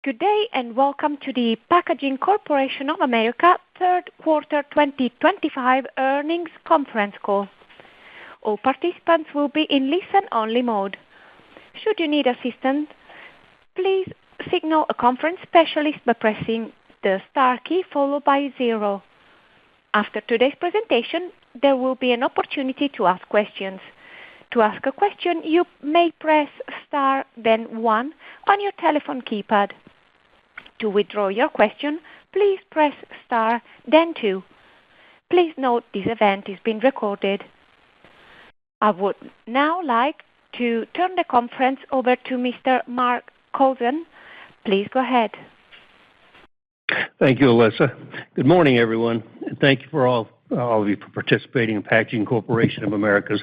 Good day and welcome to the Packaging Corporation of America third quarter 2025 earnings conference call. All participants will be in listen-only mode. Should you need assistance, please signal a conference specialist by pressing the star key followed by 0. After today's presentation, there will be an opportunity to ask questions. To ask a question, you may press star then 1 on your telephone keypad. To withdraw your question, please press star then 2. Please note this event is being recorded. I would now like to turn the conference over to Mr. Mark Kowlzan. Please go ahead. Thank you, Alyssa. Good morning, everyone, and thank you for all of you for participating in Packaging Corporation of America's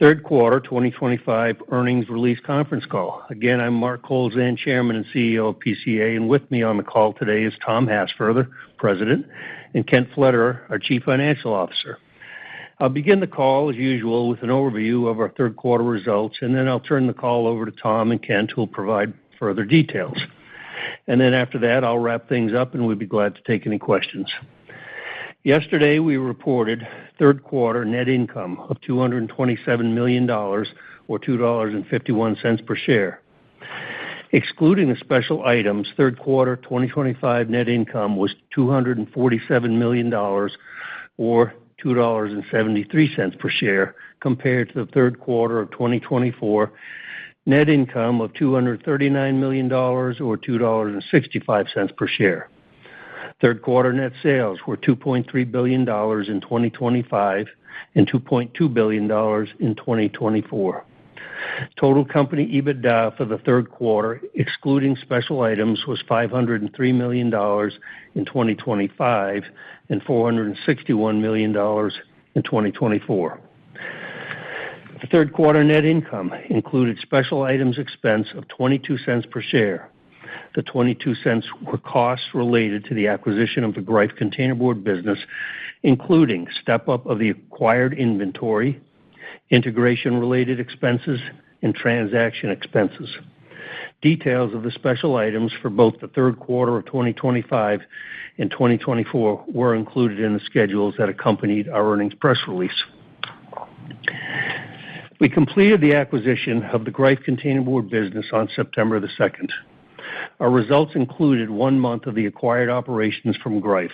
third quarter 2025 earnings release conference call. Again, I'm Mark Kowlzan, Chairman and CEO of PCA, and with me on the call today is Tom Hassfurther, President, and Kent Pflederer, our Chief Financial Officer. I'll begin the call, as usual, with an overview of our third quarter results, and then I'll turn the call over to Tom and Kent, who will provide further details. And then after that, I'll wrap things up, and we'd be glad to take any questions. Yesterday, we reported third quarter net income of $227 million, or $2.51 per share. Excluding the special items, third quarter 2025 net income was $247 million, or $2.73 per share, compared to the third quarter of 2024 net income of $239 million, or $2.65 per share. Third quarter net sales were $2.3 billion in 2025 and $2.2 billion in 2024. Total company EBITDA for the third quarter, excluding special items, was $503 million in 2025 and $461 million in 2024. The third quarter net income included special items expense of 22 cents per share. The 22 cents were costs related to the acquisition of the Greif containerboard business, including step-up of the acquired inventory, integration-related expenses, and transaction expenses. Details of the special items for both the third quarter of 2025 and 2024 were included in the schedules that accompanied our earnings press release. We completed the acquisition of the Greif containerboard business on September the 2nd. Our results included 1 month of the acquired operations from Greif,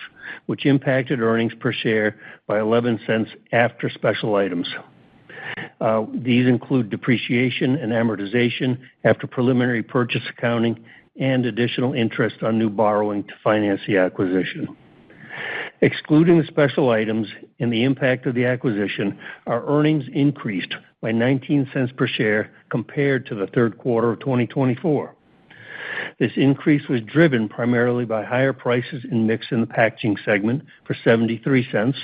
which impacted earnings per share by 11 cents after special items. These include depreciation and amortization after preliminary purchase accounting and additional interest on new borrowing to finance the acquisition. Excluding the special items and the impact of the acquisition, our earnings increased by 19 cents per share compared to the third quarter of 2024. This increase was driven primarily by higher prices and mix in the packaging segment for 73 cents,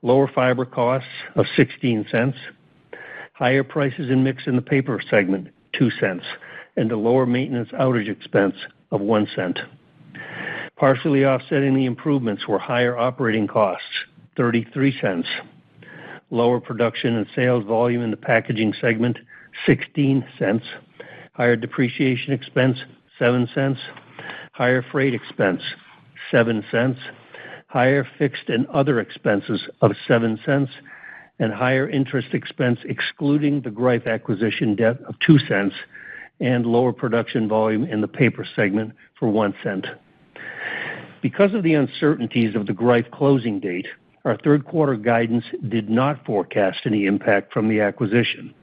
lower fiber costs of 16 cents, higher prices and mix in the paper segment, 2 cents, and a lower maintenance outage expense of 1 cent. Partially offsetting the improvements were higher operating costs, 33 cents, lower production and sales volume in the packaging segment, 16 cents, higher depreciation expense, 7 cents, higher freight expense, 7 cents, higher fixed and other expenses of 7 cents, and higher interest expense excluding the Greif acquisition debt of 2 cents, and lower production volume in the paper segment for 1 cent. Because of the uncertainties of the Greif closing date, our third quarter guidance did not forecast any impact from the acquisition.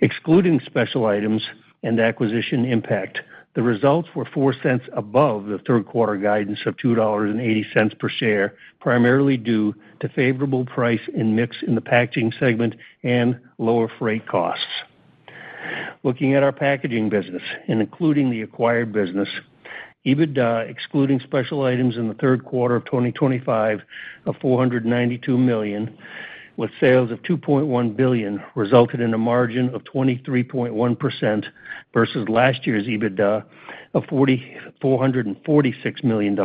Excluding special items and acquisition impact, the results were 4 cents above the third quarter guidance of $2.80 per share, primarily due to favorable price and mix in the packaging segment and lower freight costs. Looking at our packaging business and including the acquired business, EBITDA, excluding special items in the third quarter of 2025 of $492 million, with sales of $2.1 billion, resulted in a margin of 23.1% versus last year's EBITDA of $446 million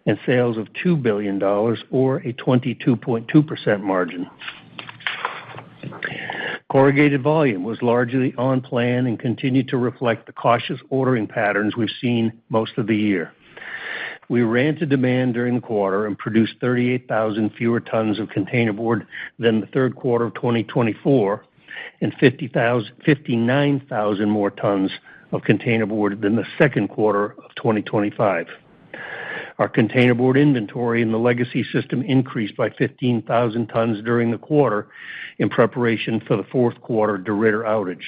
and sales of $2 billion, or a 22.2% margin. Corrugated volume was largely on plan and continued to reflect the cautious ordering patterns we've seen most of the year. We ran to demand during the quarter and produced 38,000 fewer tons of containerboard than the third quarter of 2024 and 59,000 more tons of containerboard than the second quarter of 2025. Our containerboard inventory in the legacy system increased by 15,000 tons during the quarter in preparation for the fourth quarter DeRidder outage.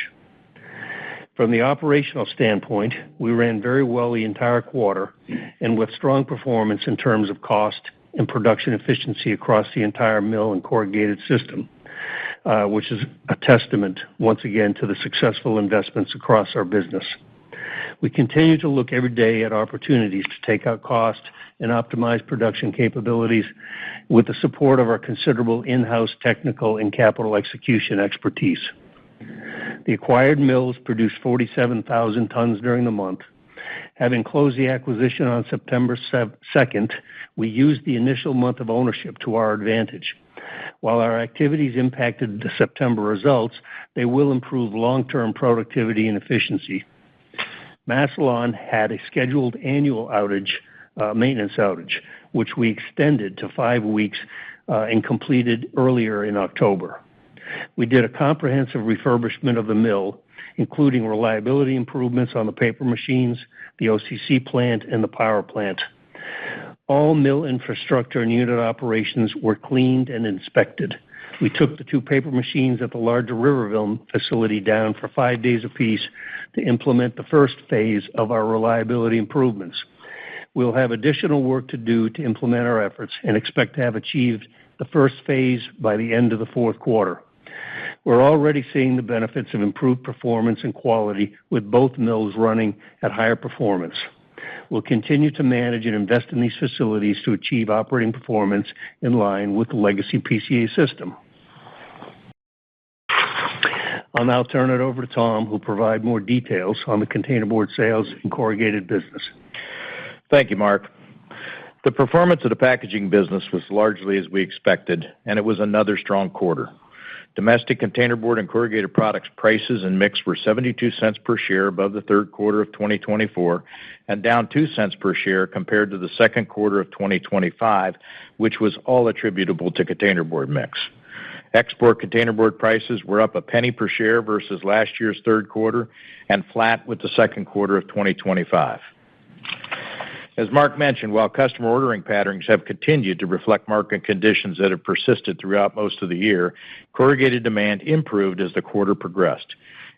From the operational standpoint, we ran very well the entire quarter and with strong performance in terms of cost and production efficiency across the entire mill and corrugated system, which is a testament once again to the successful investments across our business. We continue to look every day at opportunities to take out cost and optimize production capabilities with the support of our considerable in-house technical and capital execution expertise. The acquired mills produced 47,000 tons during the month. Having closed the acquisition on September 2nd, we used the initial month of ownership to our advantage. While our activities impacted the September results, they will improve long-term productivity and efficiency. Massillon had a scheduled annual maintenance outage, which we extended to 5 weeks and completed earlier in October. We did a comprehensive refurbishment of the mill, including reliability improvements on the paper machines, the OCC plant, and the power plant. All mill infrastructure and unit operations were cleaned and inspected. We took the 2 paper machines at the larger Riverville facility down for 5 days apiece to implement the first phase of our reliability improvements. We'll have additional work to do to implement our efforts and expect to have achieved the first phase by the end of the fourth quarter. We're already seeing the benefits of improved performance and quality with both mills running at higher performance. We'll continue to manage and invest in these facilities to achieve operating performance in line with the legacy PCA system. I'll now turn it over to Tom, who'll provide more details on the containerboard sales and corrugated business. Thank you, Mark. The performance of the packaging business was largely as we expected, and it was another strong quarter. Domestic containerboard and corrugated products prices and mix were 72 cents per share above the third quarter of 2024 and down 2 cents per share compared to the second quarter of 2025, which was all attributable to containerboard mix. Export containerboard prices were up a penny per share versus last year's third quarter and flat with the second quarter of 2025. As Mark mentioned, while customer ordering patterns have continued to reflect market conditions that have persisted throughout most of the year, corrugated demand improved as the quarter progressed.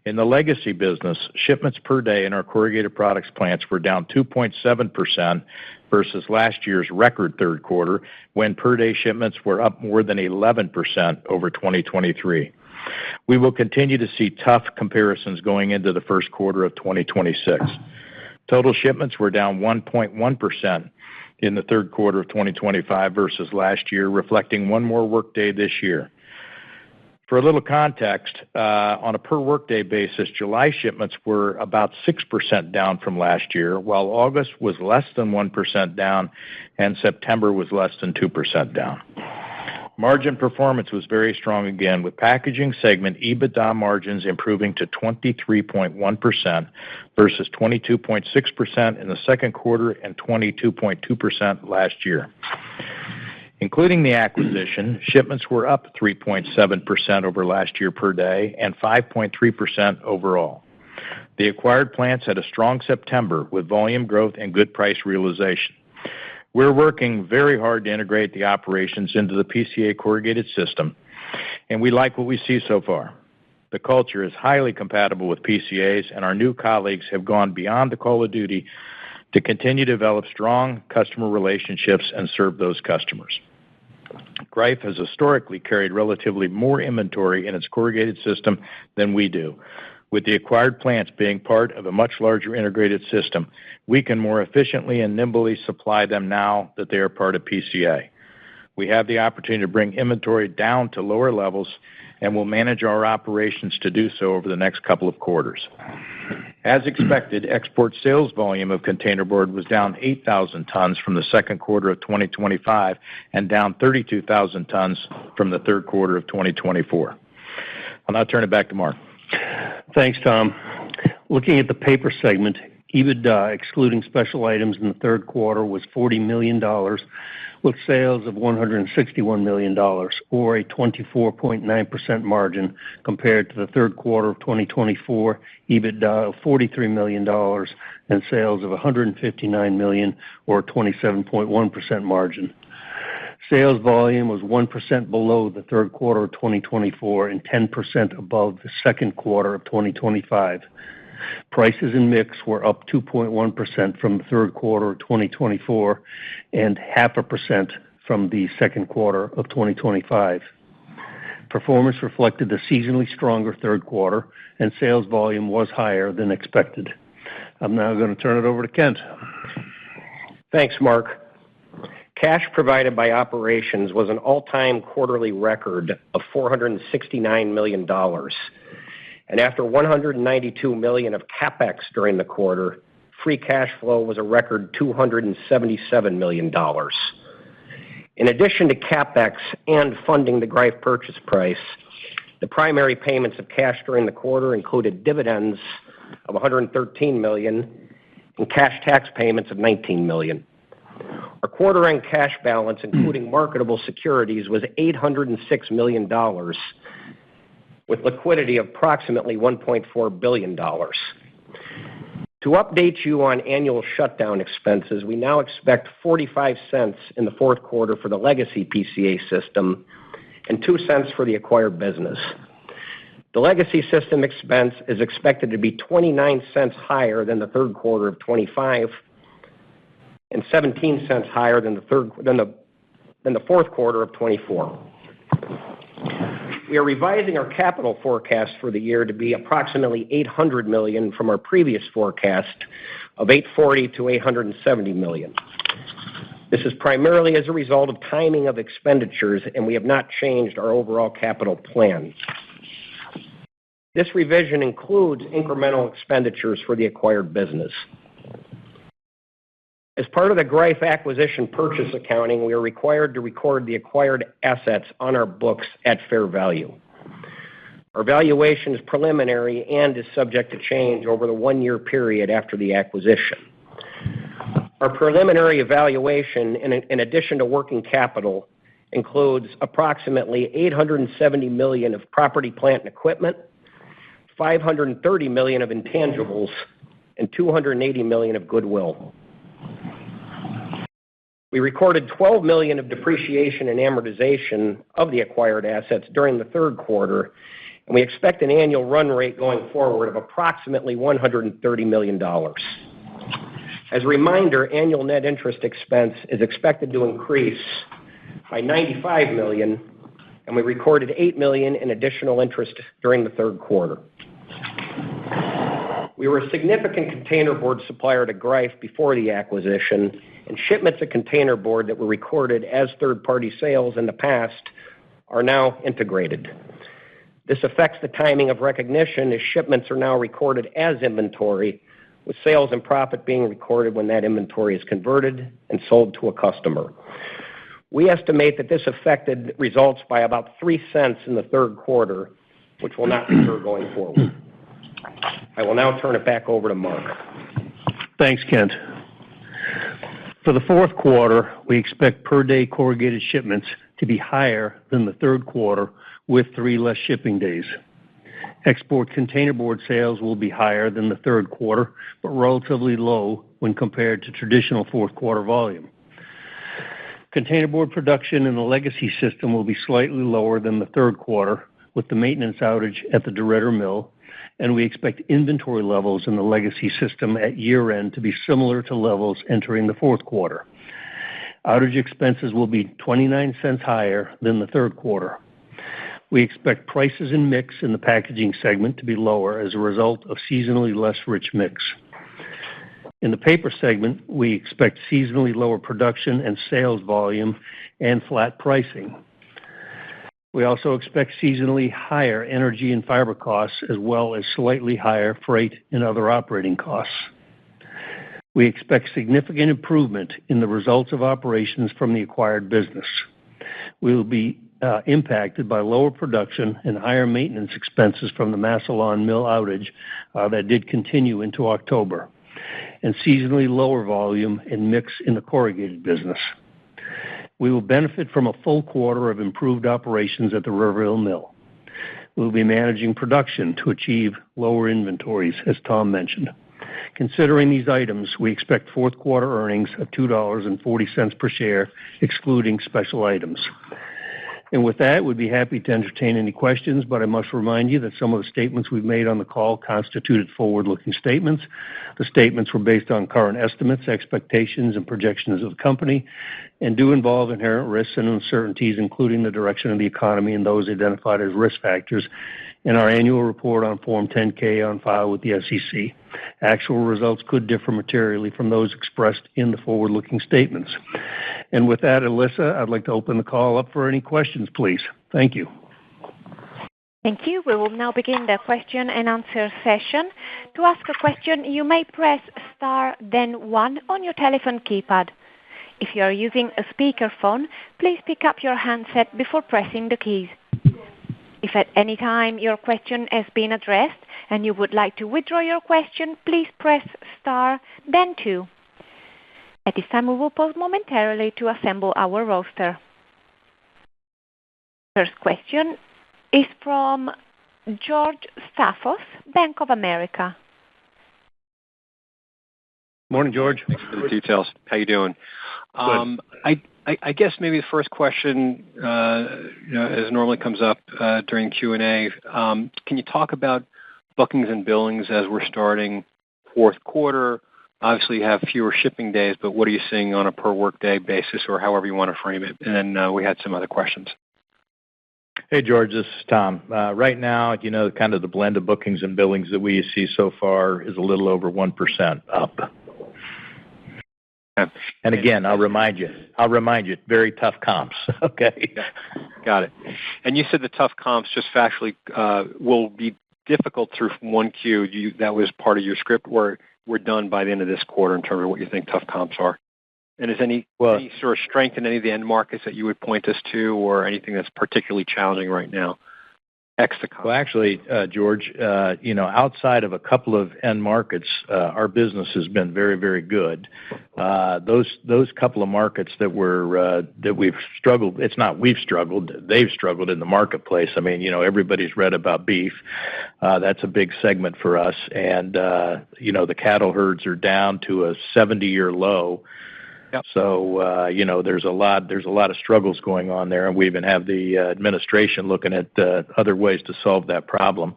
In the legacy business, shipments per day in our corrugated products plants were down 2.7% versus last year's record third quarter, when per-day shipments were up more than 11% over 2023. We will continue to see tough comparisons going into the first quarter of 2026. Total shipments were down 1.1% in the third quarter of 2025 versus last year, reflecting one more workday this year. For a little context, on a per-workday basis, July shipments were about 6% down from last year, while August was less than 1% down and September was less than 2% down. Margin performance was very strong again, with packaging segment EBITDA margins improving to 23.1% versus 22.6% in the second quarter and 22.2% last year. Including the acquisition, shipments were up 3.7% over last year per day and 5.3% overall. The acquired plants had a strong September with volume growth and good price realization. We're working very hard to integrate the operations into the PCA corrugated system, and we like what we see so far. The culture is highly compatible with PCA's, and our new colleagues have gone beyond the call of duty to continue to develop strong customer relationships and serve those customers. Greif has historically carried relatively more inventory in its corrugated system than we do. With the acquired plants being part of a much larger integrated system, we can more efficiently and nimbly supply them now that they are part of PCA. We have the opportunity to bring inventory down to lower levels and will manage our operations to do so over the next couple of quarters. As expected, export sales volume of containerboard was down 8,000 tons from the second quarter of 2025 and down 32,000 tons from the third quarter of 2024. I'll now turn it back to Mark. Thanks, Tom. Looking at the paper segment, EBITDA, excluding special items in the third quarter, was $40 million, with sales of $161 million, or a 24.9% margin, compared to the third quarter of 2024 EBITDA of $43 million and sales of $159 million, or a 27.1% margin. Sales volume was 1% below the third quarter of 2024 and 10% above the second quarter of 2025. Prices and mix were up 2.1% from the third quarter of 2024 and 0.5% from the second quarter of 2025. Performance reflected the seasonally stronger third quarter, and sales volume was higher than expected. I'm now going to turn it over to Kent. Thanks, Mark. Cash provided by operations was an all-time quarterly record of $469 million. And after $192 million of CapEx during the quarter, free cash flow was a record $277 million. In addition to CapEx and funding the Greif purchase price, the primary payments of cash during the quarter included dividends of $113 million and cash tax payments of $19 million. Our quarter-end cash balance, including marketable securities, was $806 million, with liquidity of approximately $1.4 billion. To update you on annual shutdown expenses, we now expect 45 cents in the fourth quarter for the legacy PCA system and 2 cents for the acquired business. The legacy system expense is expected to be 29 cents higher than the third quarter of 25 and 17 cents higher than the fourth quarter of 24. We are revising our capital forecast for the year to be approximately $800 million from our previous forecast of $840 to $870 million. This is primarily as a result of timing of expenditures, and we have not changed our overall capital plan. This revision includes incremental expenditures for the acquired business. As part of the Greif acquisition purchase accounting, we are required to record the acquired assets on our books at fair value. Our valuation is preliminary and is subject to change over the one-year period after the acquisition. Our preliminary evaluation, in addition to working capital, includes approximately $870 million of property, plant, and equipment, $530 million of intangibles, and $280 million of goodwill. We recorded $12 million of depreciation and amortization of the acquired assets during the third quarter, and we expect an annual run rate going forward of approximately $130 million. As a reminder, annual net interest expense is expected to increase by $95 million, and we recorded $8 million in additional interest during the third quarter. We were a significant containerboard supplier to Greif before the acquisition, and shipments of containerboard that were recorded as third-party sales in the past are now integrated. This affects the timing of recognition, as shipments are now recorded as inventory, with sales and profit being recorded when that inventory is converted and sold to a customer. We estimate that this affected results by about 3 cents in the third quarter, which will not recur going forward. I will now turn it back over to Mark. Thanks, Kent. For the fourth quarter, we expect per-day corrugated shipments to be higher than the third quarter with 3 less shipping days. Export containerboard sales will be higher than the third quarter, but relatively low when compared to traditional fourth quarter volume. Containerboard production in the legacy system will be slightly lower than the third quarter with the maintenance outage at the DeRidder mill, and we expect inventory levels in the legacy system at year-end to be similar to levels entering the fourth quarter. Outage expenses will be 29 cents higher than the third quarter. We expect prices and mix in the packaging segment to be lower as a result of seasonally less rich mix. In the paper segment, we expect seasonally lower production and sales volume and flat pricing. We also expect seasonally higher energy and fiber costs, as well as slightly higher freight and other operating costs. We expect significant improvement in the results of operations from the acquired business. We will be impacted by lower production and higher maintenance expenses from the Massillon mill outage that did continue into October, and seasonally lower volume and mix in the corrugated business. We will benefit from a full quarter of improved operations at the Riverville mill. We'll be managing production to achieve lower inventories, as Tom mentioned. Considering these items, we expect fourth quarter earnings of $2.40 per share, excluding special items. And with that, we'd be happy to entertain any questions, but I must remind you that some of the statements we've made on the call constituted forward-looking statements. The statements were based on current estimates, expectations, and projections of the company, and do involve inherent risks and uncertainties, including the direction of the economy and those identified as risk factors in our annual report on Form 10-K on file with the SEC. Actual results could differ materially from those expressed in the forward-looking statements. And with that, Alyssa, I'd like to open the call up for any questions, please. Thank you. Thank you. We will now begin the question and answer session. To ask a question, you may press star, then 1 on your telephone keypad. If you are using a speakerphone, please pick up your handset before pressing the keys. If at any time your question has been addressed and you would like to withdraw your question, please press star, then 2. At this time, we will pause momentarily to assemble our roster. First question is from George Staphos, Bank of America. Morning, George. Thanks for the details. How you doing? Good. I guess maybe the first question, as normally comes up during Q&A, can you talk about bookings and billings as we're starting fourth quarter? Obviously, you have fewer shipping days, but what are you seeing on a per workday basis, or however you want to frame it? And then we had some other questions. Hey, George, this is Tom. Right now, kind of the blend of bookings and billings that we see so far is a little over 1% up. Okay. And again, I'll remind you, very tough comps. Okay. Got it. And you said the tough comps just factually will be difficult through 1Q. That was part of your script, or we're done by the end of this quarter in terms of what you think tough comps are? And is any sort of strength in any of the end markets that you would point us to, or anything that's particularly challenging right now? Well, actually, George, outside of a couple of end markets, our business has been very, very good. Those couple of markets that we've struggled, it's not we've struggled, they've struggled in the marketplace. I mean, everybody's read about beef. That's a big segment for us. And, the cattle herds are down to a 70-year low. Yep. So, there's a lot of struggles going on there, and we even have the administration looking at other ways to solve that problem.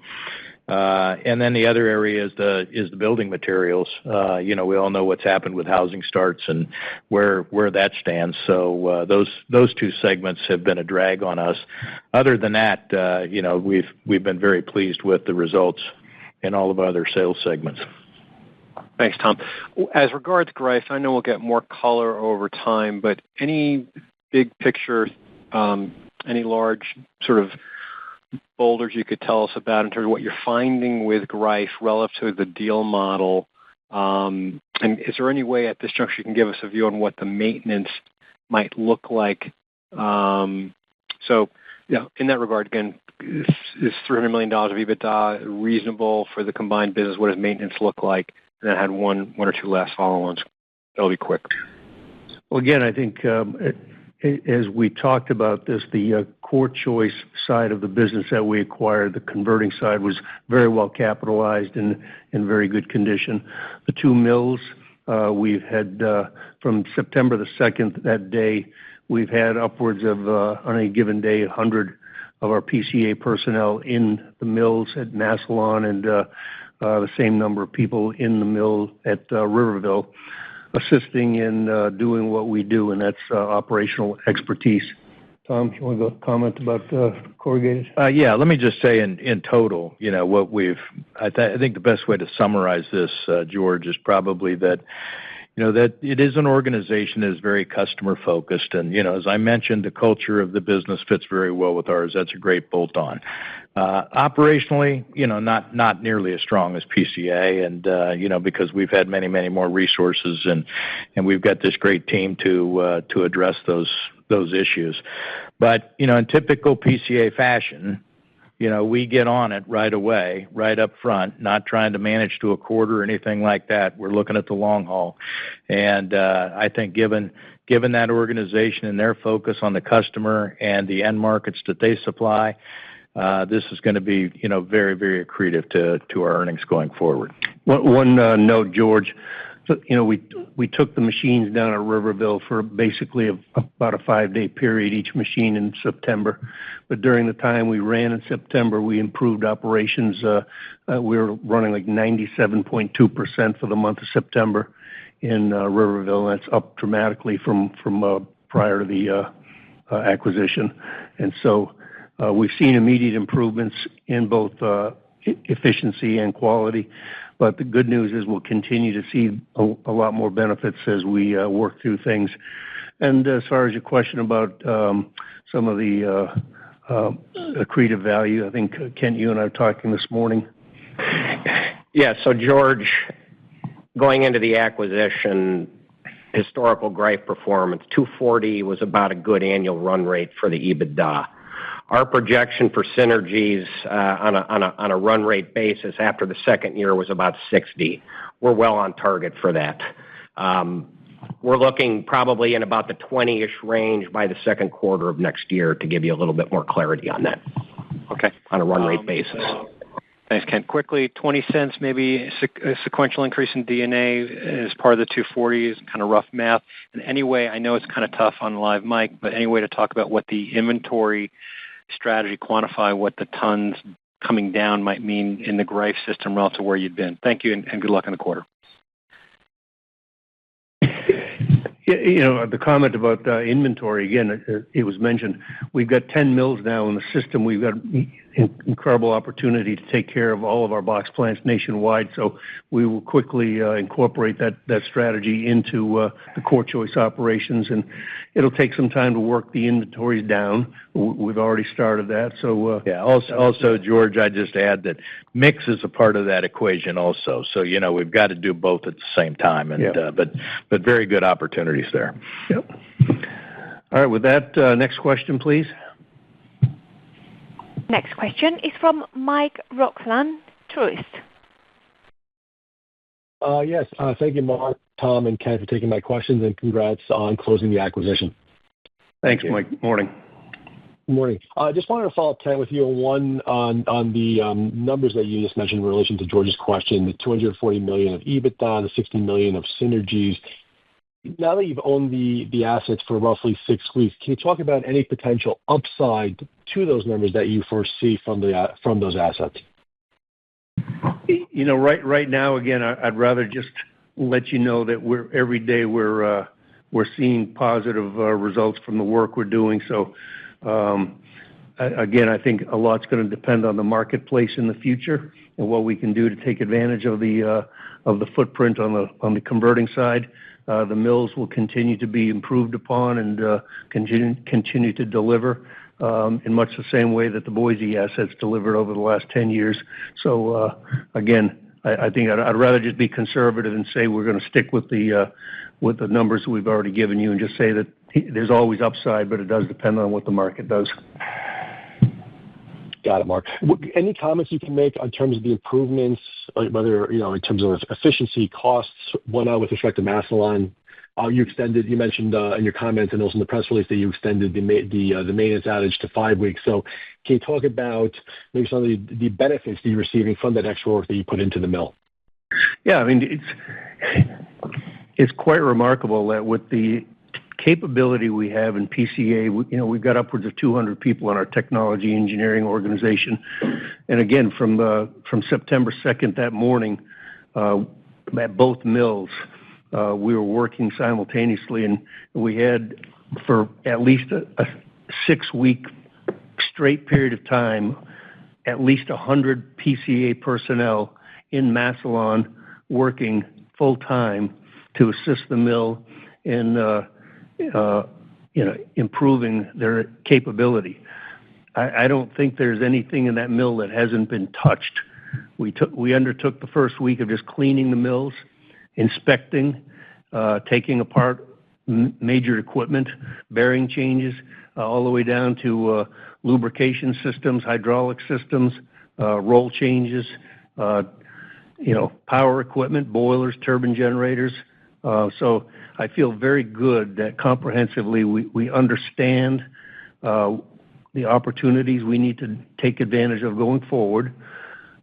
And then the other area is the building materials. We all know what's happened with housing starts and where that stands. So those two segments have been a drag on us. Other than that, we've been very pleased with the results in all of our other sales segments. Thanks, Tom. As regards Greif, I know we'll get more color over time, but any big picture, any large sort of boulders you could tell us about in terms of what you're finding with Greif relative to the deal model? And is there any way at this juncture you can give us a view on what the maintenance might look like? In that regard, again, is $300 million of EBITDA reasonable for the combined business? What does maintenance look like? And then I had one or two last follow-ons. That'll be quick. Well, again, I think as we talked about this, the core choice side of the business that we acquired, the converting side, was very well capitalized and in very good condition. The two mills we've had from September the 2nd, that day, we've had upwards of, on a given day, 100 of our PCA personnel in the mills at Massillon and the same number of people in the mill at Riverville, assisting in doing what we do, and that's operational expertise. Tom, you want to comment about corrugated? Yeah, let me just say in total, what I think the best way to summarize this, George, is probably that that it is an organization that is very customer focused, and as I mentioned, the culture of the business fits very well with ours. That's a great bolt-on. Operationally, not nearly as strong as PCA, and because we've had many more resources, and we've got this great team to address those those issues. But, in typical PCA fashion, we get on it right away, right up front, not trying to manage to a quarter or anything like that. We're looking at the long haul. And I think given that organization and their focus on the customer and the end markets that they supply, this is going to be, very, very accretive to our earnings going forward. One note, George. So, we took the machines down at Riverville for basically about a 5-day period, each machine in September. But during the time we ran in September, we improved operations. We were running like 97.2% for the month of September in Riverville. And that's up dramatically from prior to the acquisition. And so we've seen immediate improvements in both efficiency and quality. But the good news is we'll continue to see a lot more benefits as we work through things. And as far as your question about some of the accretive value, I think, Kent, you and I were talking this morning. Yeah, so George, going into the acquisition, historical Greif performance, 240 was about a good annual run rate for the EBITDA. Our projection for synergies on a run rate basis after the second year was about 60. We're well on target for that. We're looking probably in about the 20-ish range by the second quarter of next year to give you a little bit more clarity on that. Okay. On a run rate basis. Thanks, Ken. Quickly, 20 cents, maybe a sequential increase in DNA as part of the 240 is kind of rough math. And anyway, I know it's kind of tough on live mic, but any way to talk about what the inventory strategy, quantify what the tons coming down might mean in the Greif system relative to where you'd been. Thank you, and good luck in the quarter. The comment about inventory, again, it was mentioned. We've got 10 mills now in the system. We've got incredible opportunity to take care of all of our box plants nationwide. So we will quickly incorporate that strategy into the core choice operations. And it'll take some time to work the inventories down. We've already started that. So Also, George, I just add that mix is a part of that equation also. So, we've got to do both at the same time. And but very good opportunities there. Yep. All right. With that, next question, please. Next question is from Mike Roxland, Truist. Yes. Thank you, Mark, Tom, and Ken, for taking my questions, and congrats on closing the acquisition. Thanks, Mike. Morning. Morning. I just wanted to follow up, Ken, with you on the numbers that you just mentioned in relation to George's question, the $240 million of EBITDA, the $60 million of synergies. Now that you've owned the assets for roughly 6 weeks, can you talk about any potential upside to those numbers that you foresee from those assets? Right now, again, I'd rather just let you know that every day we're seeing positive results from the work we're doing. So, again, I think a lot's going to depend on the marketplace in the future and what we can do to take advantage of the footprint on the converting side. The mills will continue to be improved upon and continue to deliver in much the same way that the Boise assets delivered over the last 10 years. So, again, I think I'd rather just be conservative and say we're going to stick with the numbers we've already given you and just say that there's always upside, but it does depend on what the market does. Got it, Mark. Any comments you can make on terms of the improvements, whether, in terms of efficiency, costs, whatnot with respect to Massillon? You mentioned in your comments and also in the press release that you extended the maintenance outage to 5 weeks. So can you talk about maybe some of the benefits that you're receiving from that extra work that you put into the mill? Yeah, I mean, it's quite remarkable that with the capability we have in PCA, we've got upwards of 200 people in our technology engineering organization. And again, from September 2nd, that morning, at both mills, we were working simultaneously, and we had, for at least a 6-week straight period of time, at least 100 PCA personnel in Massillon working full-time to assist the mill in improving their capability. I don't think there's anything in that mill that hasn't been touched. We undertook the first week of just cleaning the mills, inspecting, taking apart major equipment, bearing changes, all the way down to lubrication systems, hydraulic systems, roll changes, power equipment, boilers, turbine generators. So I feel very good that comprehensively we understand the opportunities we need to take advantage of going forward.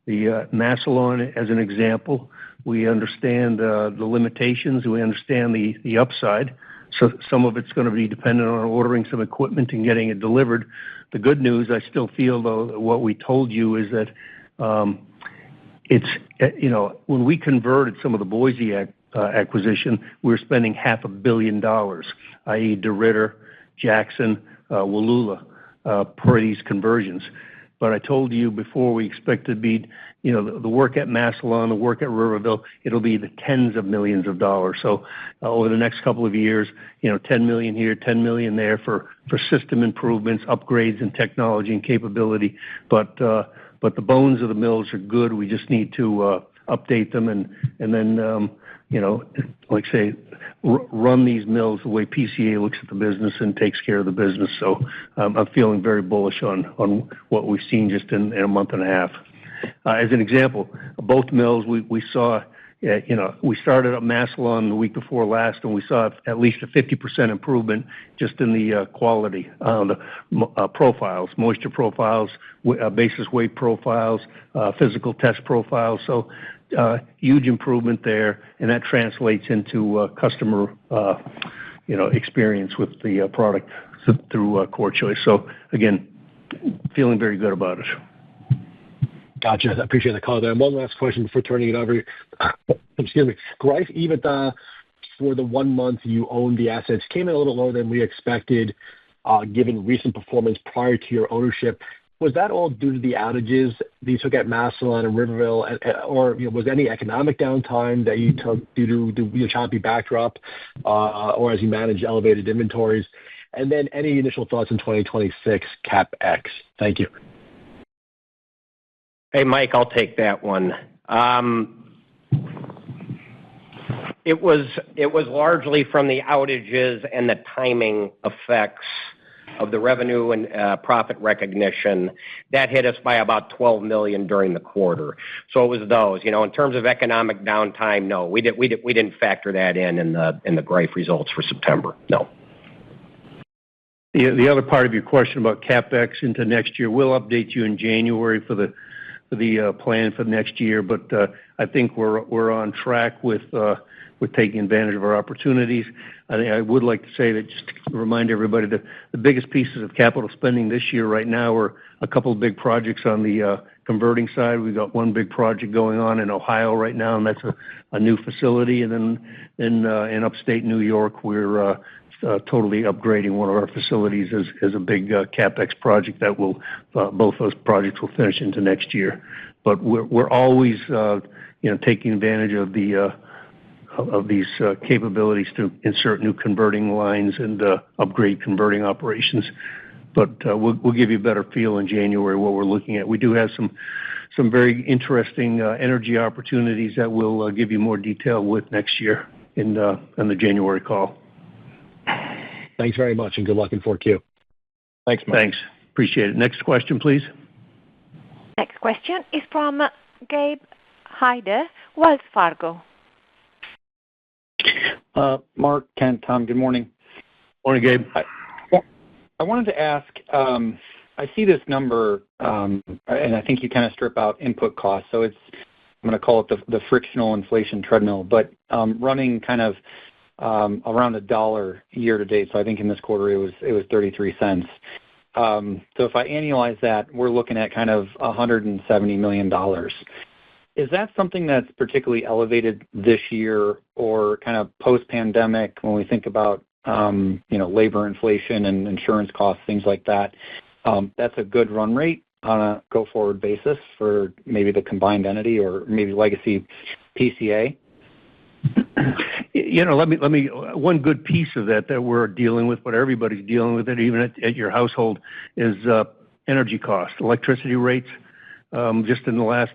The Massillon, as an example, we understand the limitations, we understand the upside. So some of it's going to be dependent on ordering some equipment and getting it delivered. The good news, I still feel, though, what we told you is that when we converted some of the Boise acquisition, we were spending $500 million, i.e. DeRidder, Jackson, Wallula, per these conversions. But I told you before we expect to be, the work at Massillon, the work at Riverville, it'll be the tens of millions of dollars. So over the next couple of years, $10 million here, $10 million there for system improvements, upgrades in technology and capability. But the bones of the mills are good. We just need to update them and then like say, run these mills the way PCA looks at the business and takes care of the business. So I'm feeling very bullish on what we've seen just in a month and a half. As an example, both mills we saw, we started at Massillon the week before last, and we saw at least a 50% improvement just in the quality, the profiles, moisture profiles, basis weight profiles, physical test profiles. So huge improvement there, and that translates into customer experience with the product through Core Choice. So again, feeling very good about it. Gotcha. I appreciate the call there. And one last question before turning it over. Excuse me. Greif EBITDA for the 1 month you owned the assets came in a little lower than we expected, given recent performance prior to your ownership. Was that all due to the outages that you took at Massillon and Riverville, or was there any economic downtime that you took due to your choppy backdrop, or as you managed elevated inventories? And then any initial thoughts in 2026 CapEx? Thank you. Hey, Mike, I'll take that one. It was largely from the outages and the timing effects of the revenue and profit recognition that hit us by about $12 million during the quarter. So it was those. In terms of economic downtime, no, we didn't factor that in the Greif results for September. No. The other part of your question about CapEx into next year, we'll update you in January for the plan for next year. But I think we're on track with taking advantage of our opportunities. I would like to say that, just to remind everybody, that the biggest pieces of capital spending this year right now are a couple of big projects on the converting side. We've got one big project going on in Ohio right now, and that's a new facility. And then in upstate New York, we're totally upgrading one of our facilities as a big CapEx project that will both those projects will finish into next year. But we're always taking advantage of these capabilities to insert new converting lines and upgrade converting operations. But we'll give you a better feel in January what we're looking at. We do have some very interesting energy opportunities that we'll give you more detail with next year on the January call. Thanks very much, and good luck in 4Q. Thanks, Mike. Thanks. Appreciate it. Next question, please. Next question is from Gabe Hajde, Wells Fargo. Mark, Kent, Tom, good morning. Morning, Gabe. I wanted to ask, I see this number, and I think you kind of strip out input costs, so I'm going to call it the frictional inflation treadmill, but running kind of around $1 year to date. So I think in this quarter it was 33 cents. So if I annualize that, we're looking at kind of $170 million. Is that something that's particularly elevated this year, or kind of post-pandemic when we think about labor inflation and insurance costs, things like that? That's a good run rate on a go-forward basis for maybe the combined entity or maybe legacy PCA? Let me. One good piece of that we're dealing with, but everybody's dealing with it, even at your household, is energy costs, electricity rates. Just in the last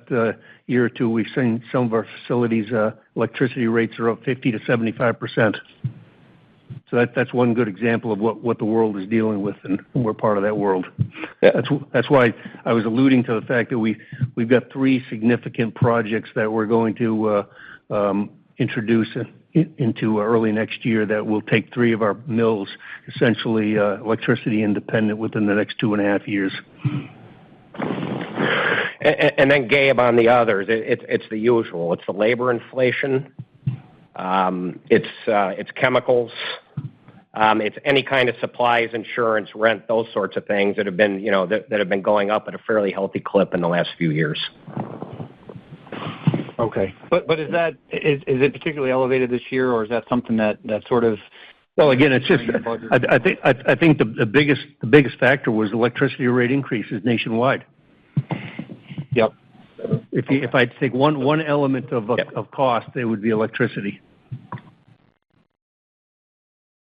year or two, we've seen some of our facilities' electricity rates are up 50 to 75%. So that's one good example of what the world is dealing with, and we're part of that world. That's why I was alluding to the fact that we've got 3 significant projects that we're going to introduce into early next year that will take 3 of our mills essentially electricity independent within the next 2.5 years. And then, Gabe, on the others, it's the usual. It's the labor inflation. It's chemicals. It's any kind of supplies, insurance, rent, those sorts of things that have been, that have been going up at a fairly healthy clip in the last few years. Okay, but is it particularly elevated this year, or is that something that sort of? Well, again, it's just I think the biggest factor was electricity rate increases nationwide. Yep. If I take one element of cost, it would be electricity.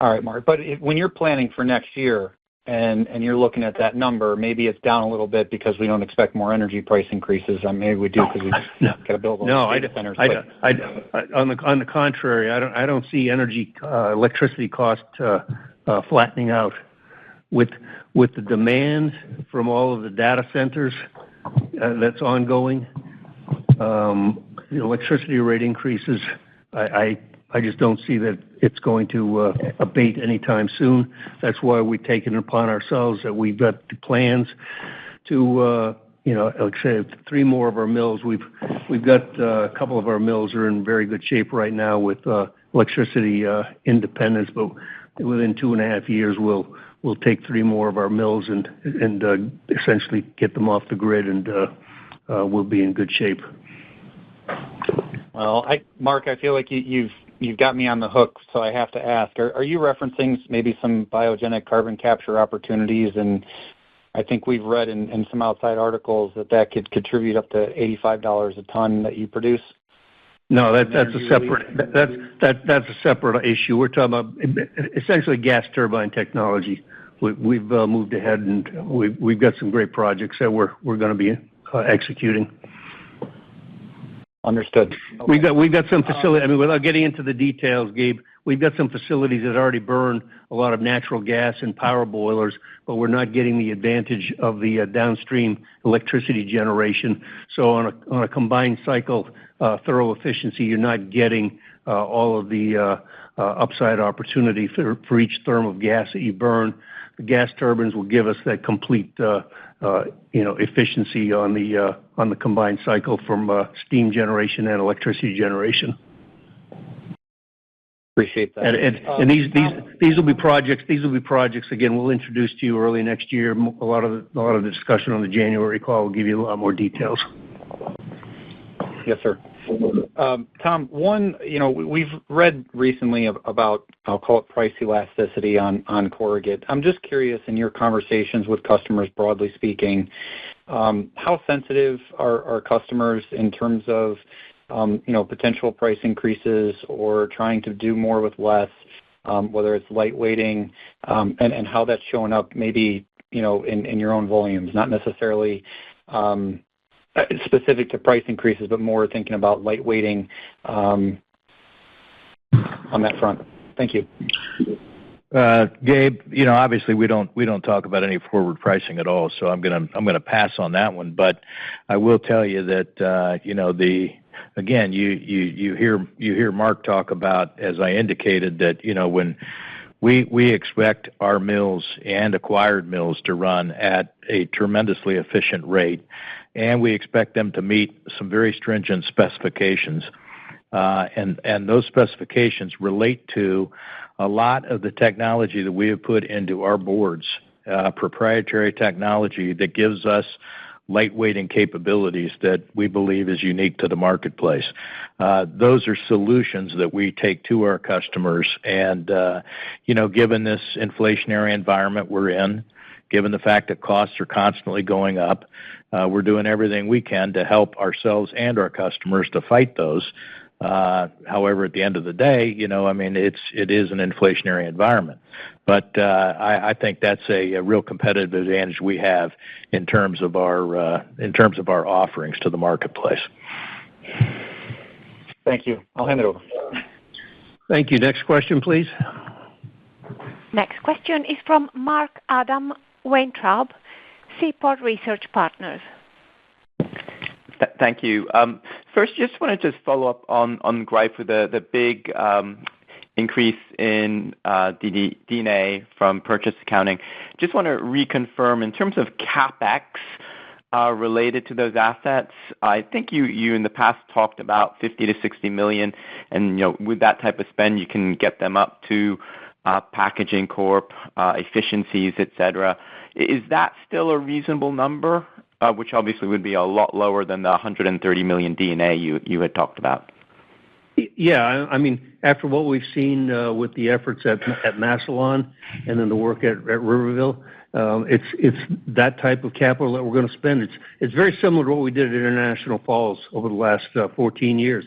All right, Mark. But when you're planning for next year and you're looking at that number, maybe it's down a little bit because we don't expect more energy price increases. Maybe we do because we got to build all these data centers. On the contrary, I don't see electricity cost flattening out with the demand from all of the data centers that's ongoing. The electricity rate increases, I just don't see that it's going to abate anytime soon. That's why we've taken it upon ourselves that we've got the plans to, like I say, 3 more of our mills. We've got a couple of our mills are in very good shape right now with electricity independence, but within 2.5 years we'll take 3 more of our mills and essentially get them off the grid, and we'll be in good shape. Well, Mark, I feel like you've got me on the hook, so I have to ask: Are you referencing maybe some biogenic carbon capture opportunities? And I think we've read in some outside articles that could contribute up to $85 a ton that you produce. No, that's a separate issue. We're talking about essentially gas turbine technology. We've moved ahead, and we've got some great projects that we're going to be executing. Understood. Okay. We've got some facilities. Without getting into the details, Gabe, we've got some facilities that already burn a lot of natural gas and power boilers, but we're not getting the advantage of the downstream electricity generation. So on a combined cycle thorough efficiency, you're not getting all of the upside opportunity for each therm of gas that you burn. The gas turbines will give us that complete efficiency on the combined cycle from steam generation and electricity generation. Appreciate that. And these will be projects. These will be projects. Again, we'll introduce to you early next year. A lot of the discussion on the January call will give you a lot more details. Yes, sir. Tom, we've read recently about, I'll call it price elasticity on corrugate. I'm just curious, in your conversations with customers, broadly speaking, how sensitive are customers in terms of potential price increases or trying to do more with less, whether it's lightweighting, and how that's showing up maybe in your own volumes, not necessarily specific to price increases, but more thinking about lightweighting on that front. Thank you. Gabe, obviously we don't talk about any forward pricing at all, so I'm gonna pass on that one. But I will tell you that again you hear Mark talk about, as I indicated, that when we expect our mills and acquired mills to run at a tremendously efficient rate, and we expect them to meet some very stringent specifications. And those specifications relate to a lot of the technology that we have put into our boards, proprietary technology that gives us lightweighting capabilities that we believe is unique to the marketplace. Those are solutions that we take to our customers, and given this inflationary environment we're in, given the fact that costs are constantly going up, we're doing everything we can to help ourselves and our customers to fight those. However, at the end of the day, it is an inflationary environment. But I think that's a real competitive advantage we have in terms of our offerings to the marketplace. Thank you. I'll hand it over. Thank you. Next question, please. Next question is from Mark Adam Weintraub, Seaport Research Partners. Thank you. First, just wanted to follow up on Greif with the big increase in D&A from purchase accounting. Just want to reconfirm in terms of CapEx related to those assets. I think you in the past talked about $50 to $60 million, and with that type of spend, you can get them up to Packaging Corp efficiencies, etc. Is that still a reasonable number? Which obviously would be a lot lower than the $130 million D&A you had talked about. Yeah, I mean, after what we've seen with the efforts at Massillon and then the work at Riverville, it's that type of capital that we're going to spend. It's very similar to what we did at International Falls over the last 14 years.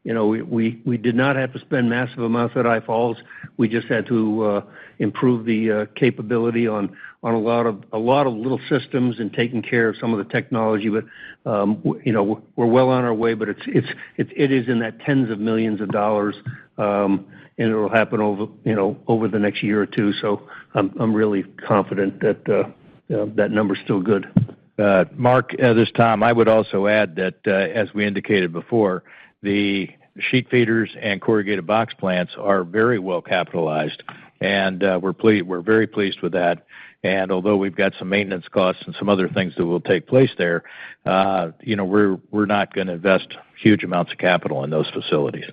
We did not have to spend massive amounts at I Falls. We just had to improve the capability on a lot of little systems and taking care of some of the technology. But we're well on our way. But it is in that tens of millions of dollars, and it will happen over the next year or two. So I'm really confident that that number's still good. Mark, this Tom, I would also add that as we indicated before, the sheet feeders and corrugated box plants are very well capitalized, and we're very pleased with that. And although we've got some maintenance costs and some other things that will take place there, we're not going to invest huge amounts of capital in those facilities.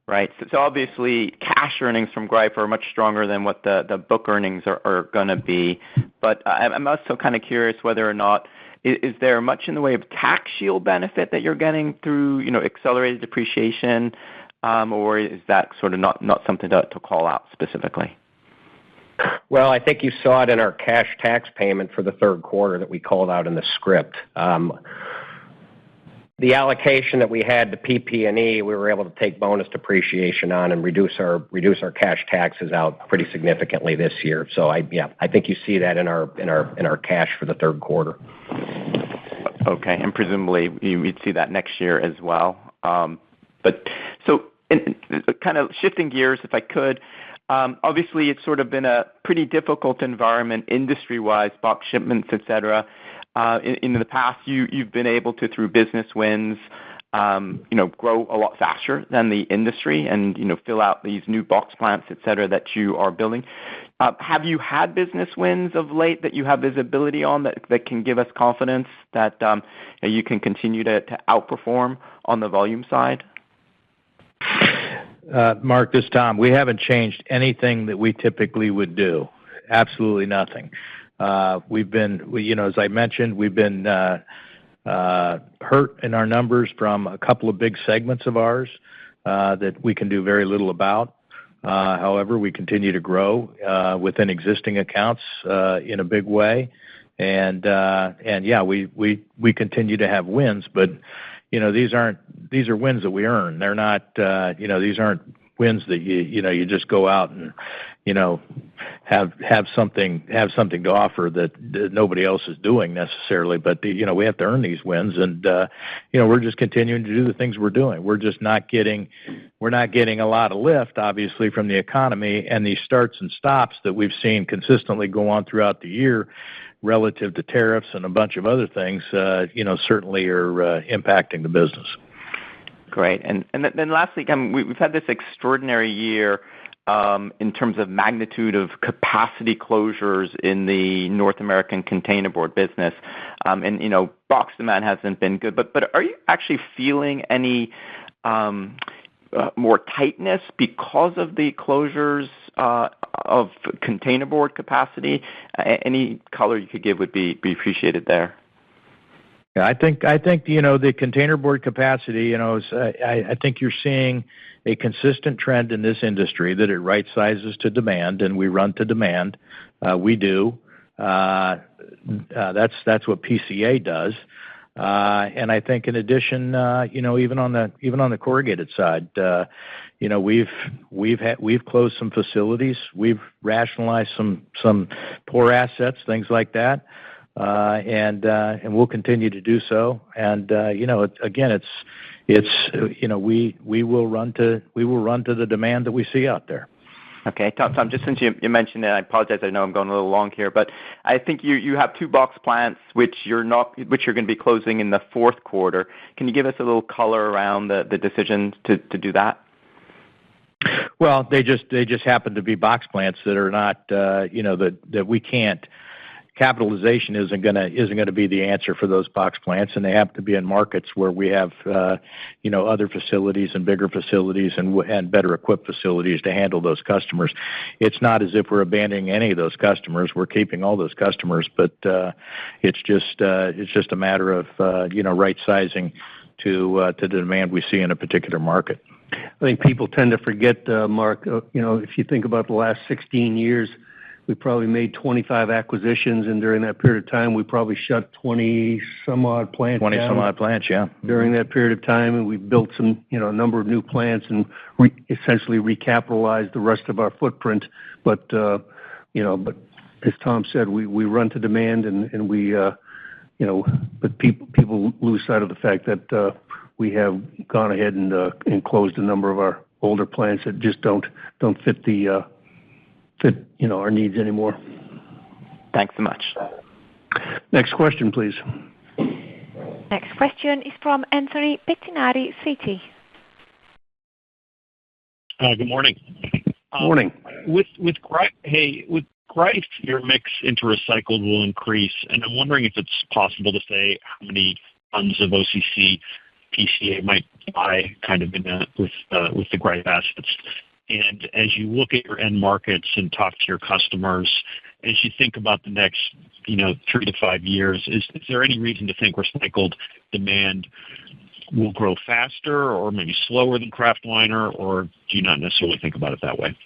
Right. So obviously, cash earnings from Greif are much stronger than what the book earnings are going to be. But I'm also kind of curious whether or not is there much in the way of tax shield benefit that you're getting through accelerated depreciation, or is that sort of not something to call out specifically? Well, I think you saw it in our cash tax payment for the third quarter that we called out in the script. The allocation that we had to PP&E, we were able to take bonus depreciation on and reduce our cash taxes out pretty significantly this year. So I think you see that in our cash for the third quarter. Okay, and presumably you'd see that next year as well. But so, kind of shifting gears, if I could. Obviously, it's sort of been a pretty difficult environment industry-wise, box shipments, etc. In the past, you've been able to, through business wins, grow a lot faster than the industry and, fill out these new box plants, etc., that you are building. Have you had business wins of late that you have visibility on that can give us confidence that you can continue to outperform on the volume side? Mark, this is Tom. We haven't changed anything that we typically would do. Absolutely nothing. We've been, as I mentioned, we've been hurt in our numbers from a couple of big segments of ours that we can do very little about. However, we continue to grow within existing accounts in a big way, and we continue to have wins. But these are wins that we earn. They're not these aren't wins that you just go out and have something to offer that nobody else is doing necessarily. But we have to earn these wins, and we're just continuing to do the things we're doing. We're just not getting a lot of lift, obviously, from the economy, and these starts and stops that we've seen consistently go on throughout the year relative to tariffs and a bunch of other things, certainly are impacting the business. Great. And then lastly, we've had this extraordinary year in terms of magnitude of capacity closures in the North American containerboard business. And box demand hasn't been good. But are you actually feeling any more tightness because of the closures of containerboard capacity? Any color you could give would be appreciated there. Yeah, I think the containerboard capacity. I think you're seeing a consistent trend in this industry that it right sizes to demand, and we run to demand. We do. That's what PCA does. And I think in addition, even on the corrugated side, we've closed some facilities, we've rationalized some poor assets, things like that. And we'll continue to do so. And again, we will run to the demand that we see out there. Okay, Tom, just since you mentioned it, I apologize. I know I'm going a little long here, but I think you have two box plants which you're going to be closing in the fourth quarter. Can you give us a little color around the decision to do that? Well, they just happen to be box plants that are not that we can't. Capitalization isn't going to be the answer for those box plants, and they have to be in markets where we have other facilities and bigger facilities and better equipped facilities to handle those customers. It's not as if we're abandoning any of those customers. We're keeping all those customers, but it's just a matter of right sizing to the demand we see in a particular market. I think people tend to forget, Mark. If you think about the last 16 years. We probably made 25 acquisitions, and during that period of time, we probably shut 20-some-odd plants down. 20-some-odd plants, yeah. During that period of time, and we built some, a number of new plants and essentially recapitalized the rest of our footprint. But as Tom said, we run to demand, and we, but people lose sight of the fact that we have gone ahead and closed a number of our older plants that just don't fit our needs anymore. Thanks so much. Next question, please. Next question is from Anthony Pettinari, Citi. Good morning. Morning. With Greif, your mix into recycled will increase, and I'm wondering if it's possible to say how many tons of OCC PCA might buy kind of with the Greif assets. And as you look at your end markets and talk to your customers, as you think about the next 3 to 5 years, is there any reason to think recycled demand will grow faster or maybe slower than kraftliner, or do you not necessarily think about it that way?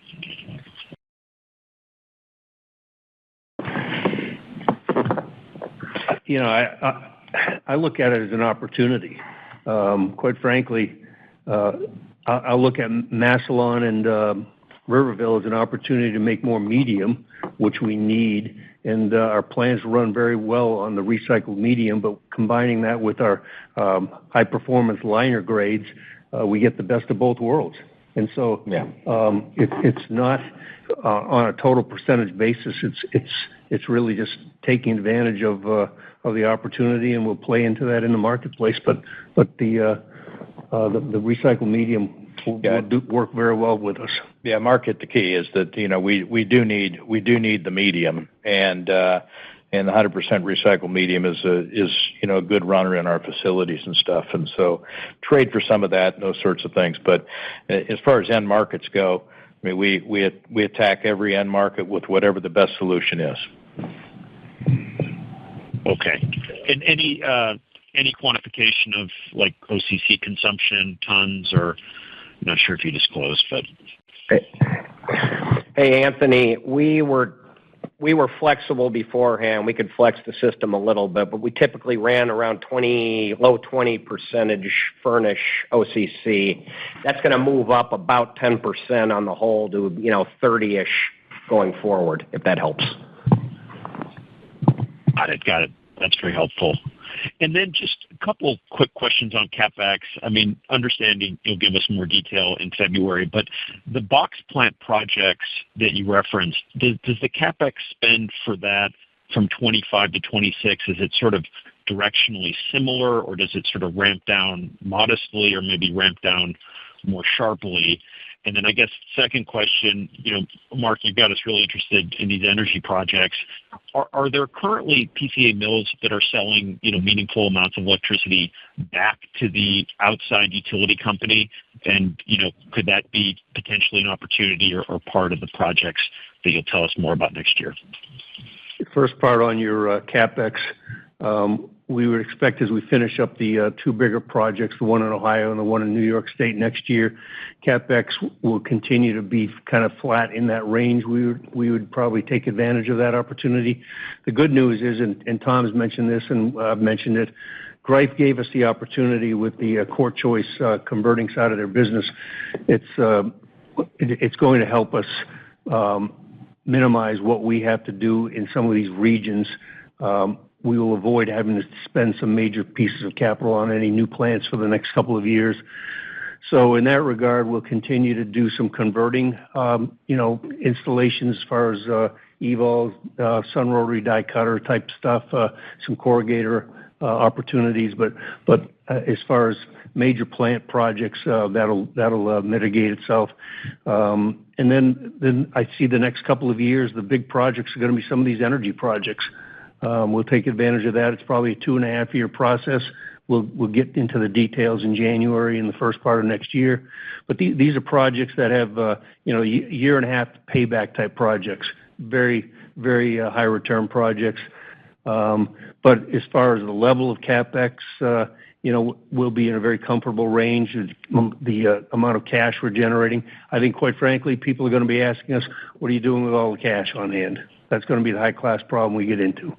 I look at it as an opportunity. Quite frankly, I look at Massillon and Riverville as an opportunity to make more medium, which we need, and our plants run very well on the recycled medium, but combining that with our high-performance liner grades, we get the best of both worlds. And so it's not on a total percentage basis. It's really just taking advantage of the opportunity, and we'll play into that in the marketplace. But the recycled medium will work very well with us. Yeah, Mark, the key is that we do need the medium, and the 100% recycled medium is a good runner in our facilities and stuff, and so trade for some of that, those sorts of things. But as far as end markets go, I mean, we attack every end market with whatever the best solution is. Okay, and any quantification of like OCC consumption tons, or I'm not sure if you disclosed, but hey Anthony, we were flexible beforehand. We could flex the system a little bit, but we typically ran around low 20% furnish OCC. That's going to move up about 10% on the whole to 30ish going forward, if that helps. Got it. That's very helpful. And then just a couple quick questions on CapEx. I mean, understanding you'll give us more detail in February, but the box plant projects that you referenced, does the CapEx spend for that from 25 to 26, is it sort of directionally similar, or does it sort of ramp down modestly or maybe ramp down more sharply? And then I guess second question, Mark, you've got us really interested in these energy projects. Are there currently PCA mills that are selling, meaningful amounts of electricity back to the outside utility company? And, could that be potentially an opportunity or part of the projects that you'll tell us more about next year? The first part on your CapEx, we would expect as we finish up the two bigger projects, the one in Ohio and the one in New York State next year, CapEx will continue to be kind of flat in that range. We would probably take advantage of that opportunity. The good news is, and Tom has mentioned this and I've mentioned it, Greif gave us the opportunity with the Core Choice converting side of their business. It's going to help us minimize what we have to do in some of these regions. We will avoid having to spend some major pieces of capital on any new plants for the next couple of years. So in that regard, we'll continue to do some converting, installations as far as EVOL, sun rotary die cutter type stuff, some corrugator opportunities. But as far as major plant projects, that'll mitigate itself. And then I see the next couple of years, the big projects are going to be some of these energy projects. We'll take advantage of that. It's probably a 2.5-year process. We'll get into the details in January and the first part of next year. But these are projects that have year and a half payback type projects, very, very high return projects. But as far as the level of CapEx, we'll be in a very comfortable range. The amount of cash we're generating, I think, quite frankly, people are going to be asking us, what are you doing with all the cash on hand? That's going to be the high-class problem we get into.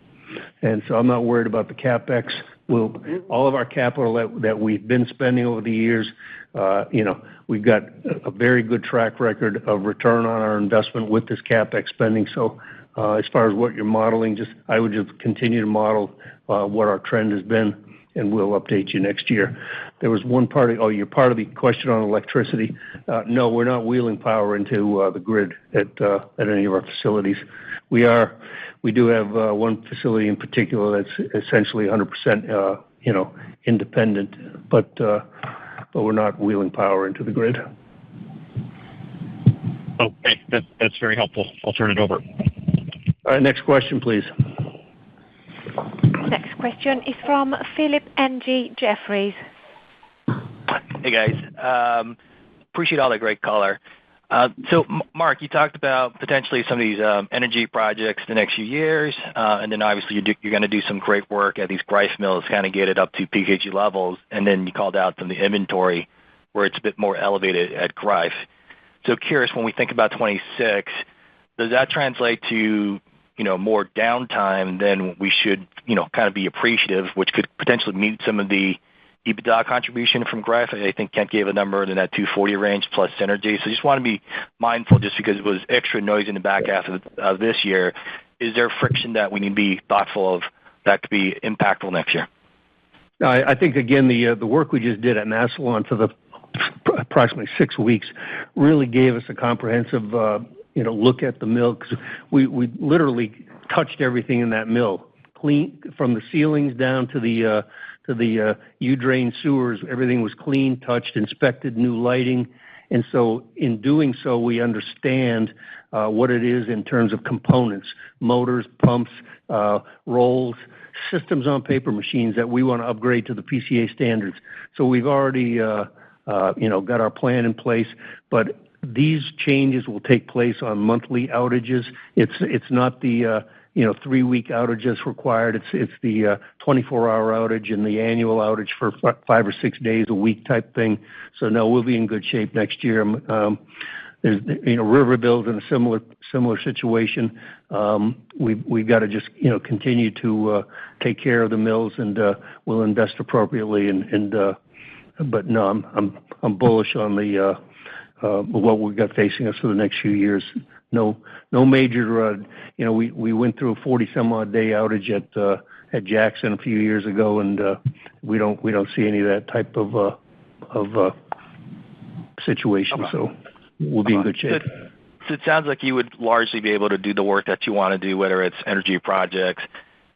And so I'm not worried about the CapEx. All of our capital that we've been spending over the years, we've got a very good track record of return on our investment with this CapEx spending. So as far as what you're modeling, I would just continue to model what our trend has been, and we'll update you next year. There was one part you're part of the question on electricity. No, we're not wheeling power into the grid at any of our facilities. We do have one facility in particular that's essentially 100% independent, but we're not wheeling power into the grid. Okay, that's very helpful. I'll turn it over. All right, next question, please. Next question is from Philip Ng, Jefferies. Hey, guys. Appreciate all the great color. So, Mark, you talked about potentially some of these energy projects the next few years, and then obviously you're going to do some great work at these Greif mills, kind of get it up to PKG levels, and then you called out some of the inventory where it's a bit more elevated at Greif. So curious, when we think about 26, does that translate to more downtime than we should kind of be appreciative, which could potentially mute some of the EBITDA contribution from Greif? I think Kent gave a number in that 240 range plus synergy. So just want to be mindful, just because it was extra noise in the back half of this year. Is there friction that we need to be thoughtful of that could be impactful next year? I think, again, the work we just did at Massillon for the approximately 6 weeks really gave us a comprehensive look at the mill, because we literally touched everything in that mill, clean from the ceilings down to the U-drain sewers. Everything was clean, touched, inspected, new lighting. And so in doing so, we understand what it is in terms of components, motors, pumps, rolls, systems on paper machines that we want to upgrade to the PCA standards. So we've already got our plan in place, but these changes will take place on monthly outages. It's not the 3-week outages required. It's the 24-hour outage and the annual outage for 5 or 6 days a week type thing. So no, we'll be in good shape next year. There's Riverville's in a similar situation. We've got to just continue to take care of the mills, and we'll invest appropriately. But no, I'm bullish on the what we've got facing us for the next few years. No major. We went through a 40-some-odd day outage at Jackson a few years ago, and we don't see any of that type of situation. Okay. So we'll be in good shape. So it sounds like you would largely be able to do the work that you want to do, whether it's energy projects,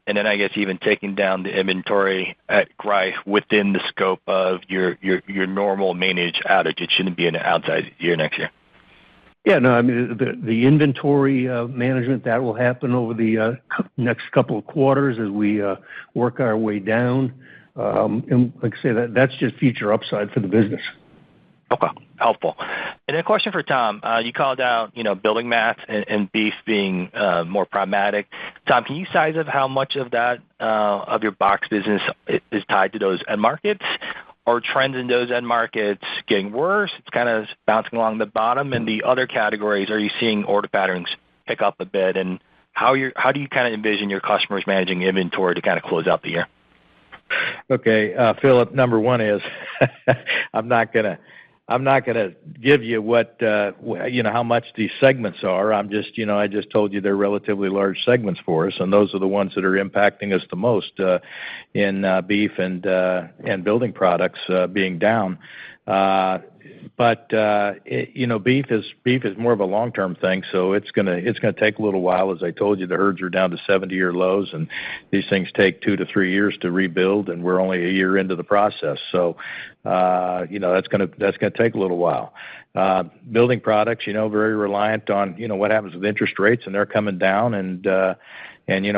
and then I guess even taking down the inventory at Greif within the scope of your normal managed outage. It shouldn't be an outside year next year. Yeah, no, I mean, the inventory management, that will happen over the next couple of quarters as we work our way down. And like I say, that's just future upside for the business. Okay, helpful. And then a question for Tom. You called out, building mats and beef being more pragmatic. Tom, can you size up how much of that of your box business is tied to those end markets? Or trends in those end markets getting worse? It's kind of bouncing along the bottom. And the other categories, are you seeing order patterns pick up a bit? And how do you kind of envision your customers managing inventory to kind of close out the year? Okay, Philip. Number one is I'm not gonna give you what how much these segments are. I just told you they're relatively large segments for us, and those are the ones that are impacting us the most in beef and building products being down. beef is more of a long-term thing, so it's gonna take a little while. As I told you, the herds are down to 70-year lows, and these things take 2 to 3 years to rebuild, and we're only a year into the process. So, that's gonna take a little while. Building products, very reliant on what happens with interest rates, and they're coming down, and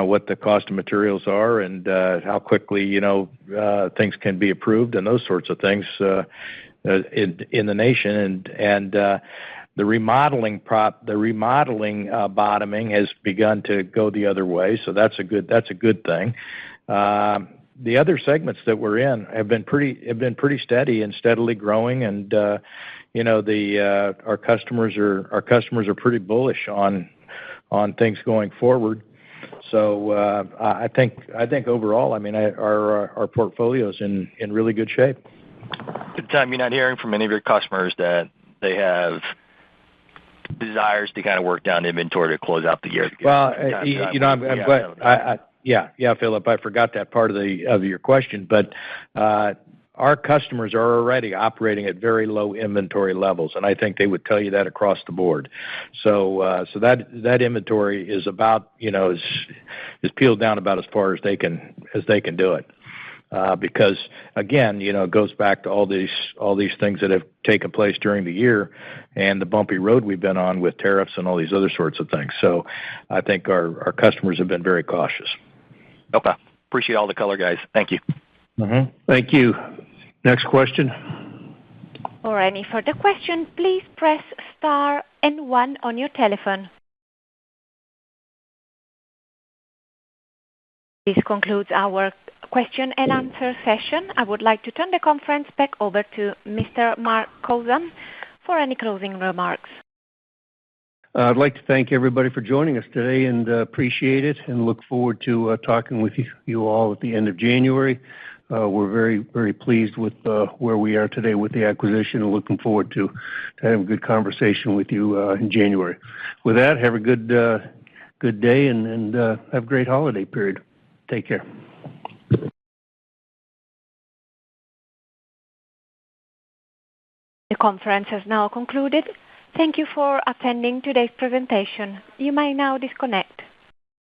what the cost of materials are, and how quickly things can be approved, and those sorts of things in the nation, and the remodeling bottoming has begun to go the other way, so that's a good thing. The other segments that we're in have been pretty steady and steadily growing, and our customers are pretty bullish on things going forward. So I think overall, our portfolio is in really good shape. Tom, you're not hearing from any of your customers that they have desires to kind of work down inventory to close out the year? Well, I'm glad. Yeah, Philip, I forgot that part of your question, but our customers are already operating at very low inventory levels, and I think they would tell you that across the board. So that inventory is about is peeled down about as far as they can do it. Because again, it goes back to all these things that have taken place during the year, and the bumpy road we've been on with tariffs and all these other sorts of things. So I think our customers have been very cautious. Okay, appreciate all the color, guys. Thank you. Mm-hmm. Thank you. Next question. For any further question, please press star and 1 on your telephone. This concludes our question and answer session. I would like to turn the conference back over to Mr. Mark Kowlzan for any closing remarks. I'd like to thank everybody for joining us today, and appreciate it, and look forward to talking with you all at the end of January. We're very, very pleased with where we are today with the acquisition, and looking forward to having a good conversation with you in January. With that, have a good day, and have a great holiday period. Take care. The conference has now concluded. Thank you for attending today's presentation. You may now disconnect.